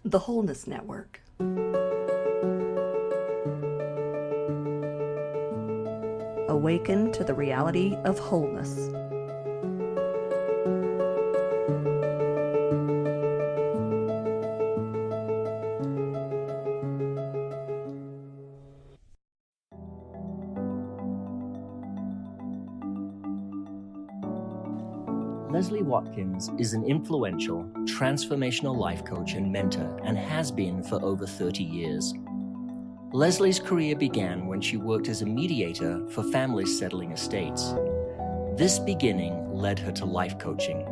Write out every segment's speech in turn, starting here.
The Wholeness Network. Awaken to the reality of wholeness. Leslie Watkins is an influential, transformational life coach and mentor and has been for over 30 years. Leslie's career began when she worked as a mediator for families settling estates. This beginning led her to life coaching.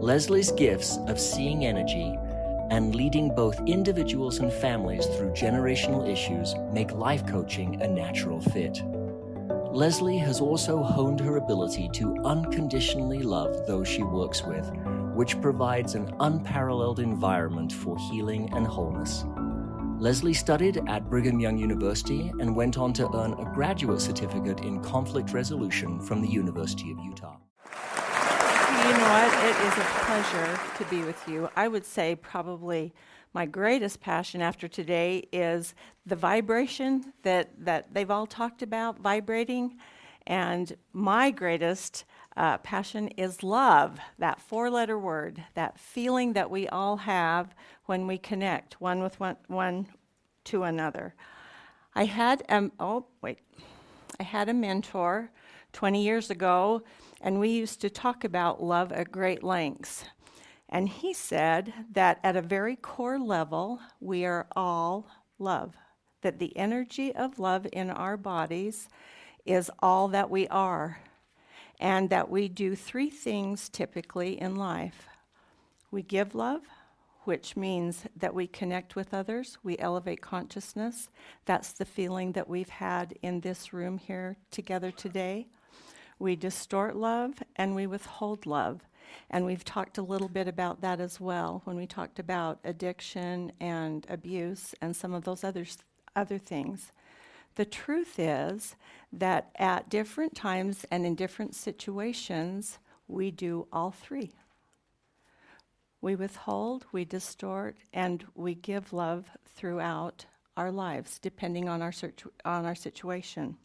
Leslie's gifts of seeing energy and leading both individuals and families through generational issues make life coaching a natural fit. Leslie has also honed her ability to unconditionally love those she works with, which provides an unparalleled environment for healing and wholeness. Leslie studied at Brigham Young University and went on to earn a graduate certificate in conflict resolution from the University of Utah. You know what? It is a pleasure to be with you. I would say probably my greatest passion after today is the vibration that they've all talked about, vibrating. And my greatest passion is love, that four-letter word, that feeling that we all have when we connect one with one to another. I had a mentor 20 years ago, and we used to talk about love at great lengths. And he said that at a very core level, we are all love, that the energy of love in our bodies is all that we are, and that we do three things typically in life. We give love, which means that we connect with others, we elevate consciousness. That's the feeling that we've had in this room here together today. We distort love, and we withhold love. And we've talked a little bit about that as well when we talked about addiction and abuse and some of those other things. The truth is that at different times and in different situations, we do all three. We withhold, we distort, and we give love throughout our lives, depending on our situation.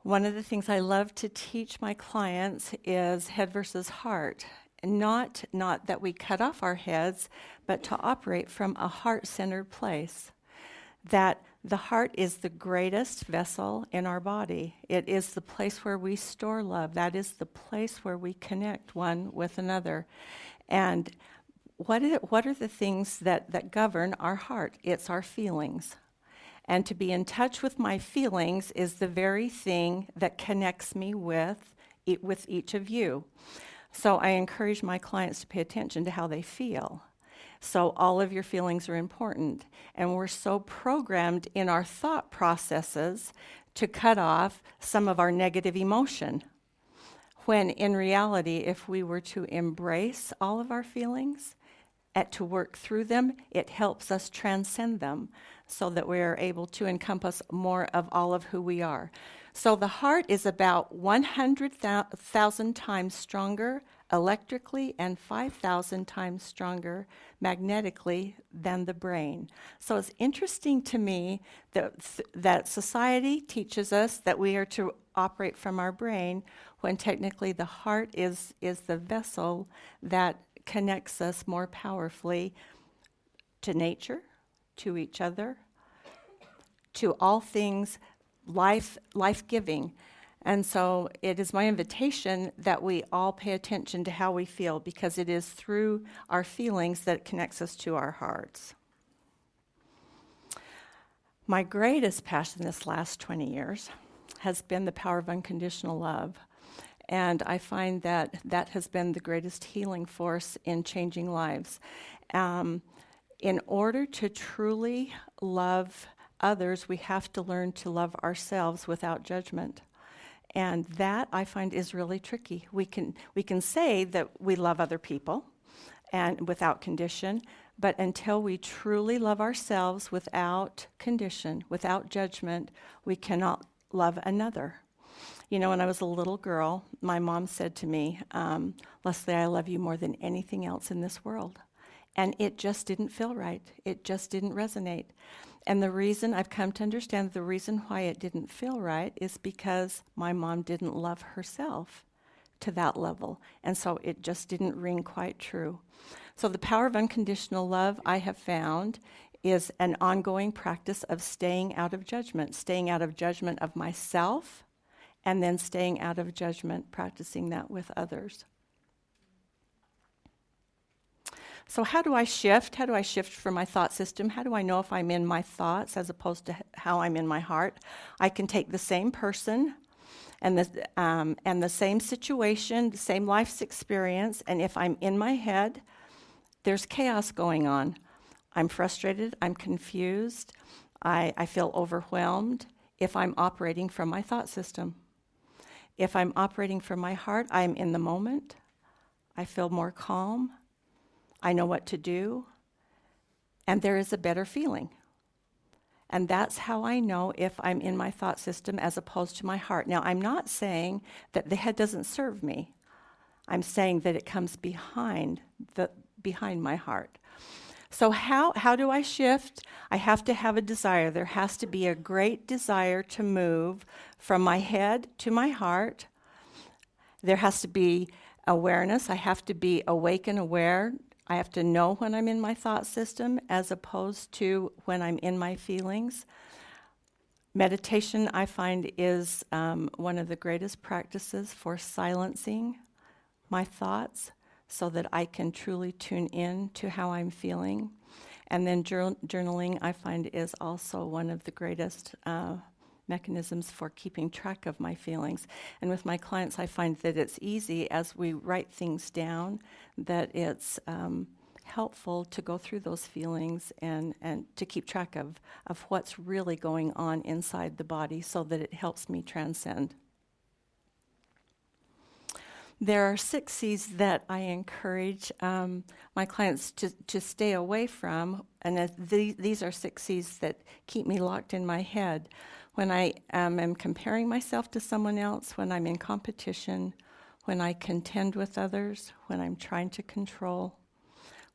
One of the things I love to teach my clients is head versus heart. Not that we cut off our heads, but to operate from a heart-centered place. That the heart is the greatest vessel in our body. It is the place where we store love. That is the place where we connect one with another. And what are the things that govern our heart? It's our feelings. And to be in touch with my feelings is the very thing that connects me with each of you. So I encourage my clients to pay attention to how they feel. So all of your feelings are important. And we're so programmed in our thought processes to cut off some of our negative emotion. When in reality, if we were to embrace all of our feelings, to work through them, it helps us transcend them so that we are able to encompass more of all of who we are. So the heart is about 100,000 times stronger electrically and 5,000 times stronger magnetically than the brain. So it's interesting to me that society teaches us that we are to operate from our brain when technically the heart is the vessel that connects us more powerfully to nature, to each other, to all things life-giving. And so it is my invitation that we all pay attention to how we feel, because it is through our feelings that it connects us to our hearts. My greatest passion this last 20 years has been the power of unconditional love. And I find that has been the greatest healing force in changing lives. In order to truly love others, we have to learn to love ourselves without judgment. And that, I find, is really tricky. We can say that we love other people and without condition, but until we truly love ourselves without condition, without judgment, we cannot love another. You know, when I was a little girl, my mom said to me, Leslie, I love you more than anything else in this world. And it just didn't feel right. It just didn't resonate. And the reason I've come to understand the reason why it didn't feel right is because my mom didn't love herself to that level. And so it just didn't ring quite true. So the power of unconditional love, I have found, is an ongoing practice of staying out of judgment of myself, and then staying out of judgment, practicing that with others. So how do I shift? How do I shift from my thought system? How do I know if I'm in my thoughts as opposed to how I'm in my heart? I can take the same person and the same situation, the same life's experience, and if I'm in my head, there's chaos going on. I'm frustrated, I'm confused, I feel overwhelmed if I'm operating from my thought system. If I'm operating from my heart, I'm in the moment, I feel more calm, I know what to do, and there is a better feeling. And that's how I know if I'm in my thought system as opposed to my heart. Now, I'm not saying that the head doesn't serve me. I'm saying that it comes behind my heart. So how do I shift? I have to have a desire. There has to be a great desire to move from my head to my heart. There has to be awareness. I have to be awake and aware. I have to know when I'm in my thought system as opposed to when I'm in my feelings. Meditation, I find, is one of the greatest practices for silencing my thoughts so that I can truly tune in to how I'm feeling. And then journaling, I find, is also one of the greatest mechanisms for keeping track of my feelings. And with my clients, I find that it's easy as we write things down, that it's helpful to go through those feelings and to keep track of what's really going on inside the body so that it helps me transcend. There are 6 C's that I encourage my clients to stay away from, and these are 6 C's that keep me locked in my head. When I am comparing myself to someone else, when I'm in competition, when I contend with others, when I'm trying to control,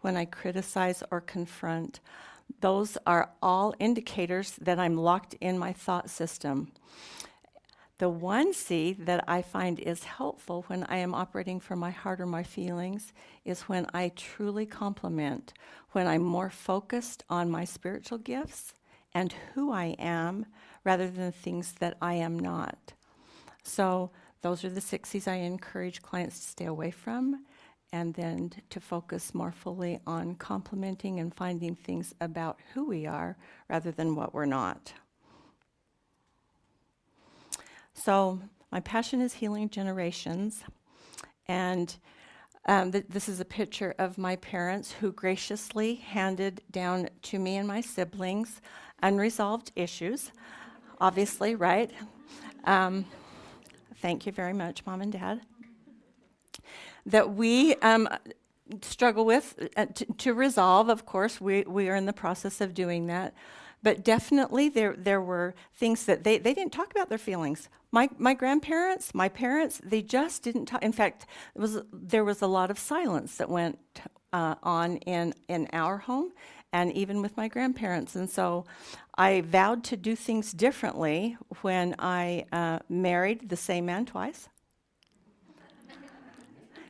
when I criticize or confront, those are all indicators that I'm locked in my thought system. The 1 C that I find is helpful when I am operating from my heart or my feelings is when I truly compliment, when I'm more focused on my spiritual gifts and who I am rather than things that I am not. So those are the 6 C's I encourage clients to stay away from, and then to focus more fully on complimenting and finding things about who we are rather than what we're not. So my passion is healing generations, and this is a picture of my parents who graciously handed down to me and my siblings unresolved issues, obviously, right? Thank you very much, Mom and Dad. That we struggle with to resolve. Of course, we are in the process of doing that. But definitely there were things that they didn't talk about their feelings. My grandparents, my parents, they just didn't talk. In fact, there was a lot of silence that went on in our home and even with my grandparents. And so I vowed to do things differently when I married the same man twice.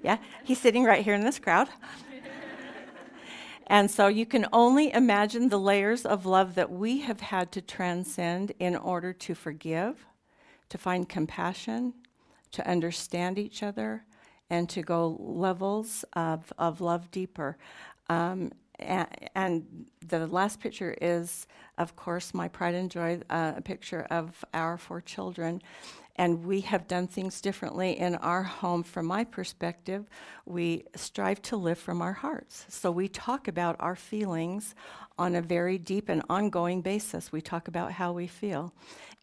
Yeah, he's sitting right here in this crowd. And so you can only imagine the layers of love that we have had to transcend in order to forgive, to find compassion, to understand each other, and to go levels of love deeper. And the last picture is, of course, my pride and joy, a picture of our 4 children. And we have done things differently in our home. From my perspective, we strive to live from our hearts. So we talk about our feelings on a very deep and ongoing basis. We talk about how we feel.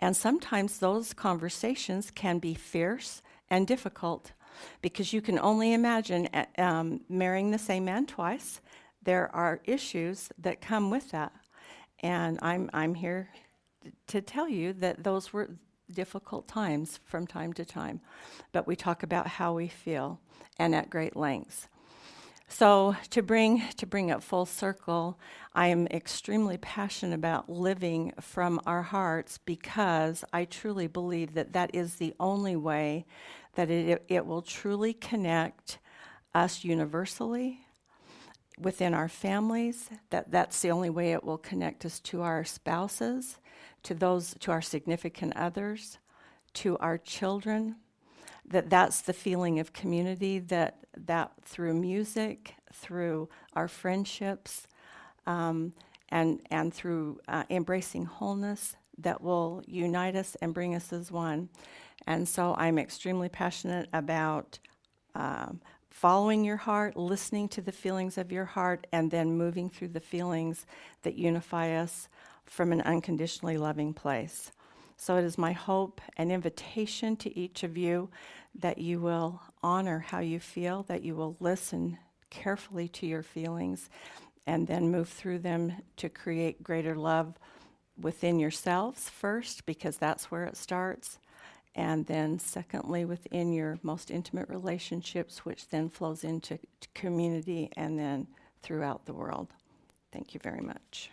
And sometimes those conversations can be fierce and difficult because you can only imagine marrying the same man twice. There are issues that come with that. And I'm here to tell you that those were difficult times from time to time, but we talk about how we feel and at great lengths. So to bring it full circle, I am extremely passionate about living from our hearts because I truly believe that that is the only way that it will truly connect us universally within our families. That's the only way it will connect us to our spouses, to our significant others, to our children. That's the feeling of community that through music, through our friendships, and through embracing wholeness, that will unite us and bring us as one. And so I'm extremely passionate about following your heart, listening to the feelings of your heart, and then moving through the feelings that unify us from an unconditionally loving place. So it is my hope and invitation to each of you that you will honor how you feel, that you will listen carefully to your feelings, and then move through them to create greater love within yourselves first, because that's where it starts, and then secondly within your most intimate relationships, which then flows into community and then throughout the world. Thank you very much.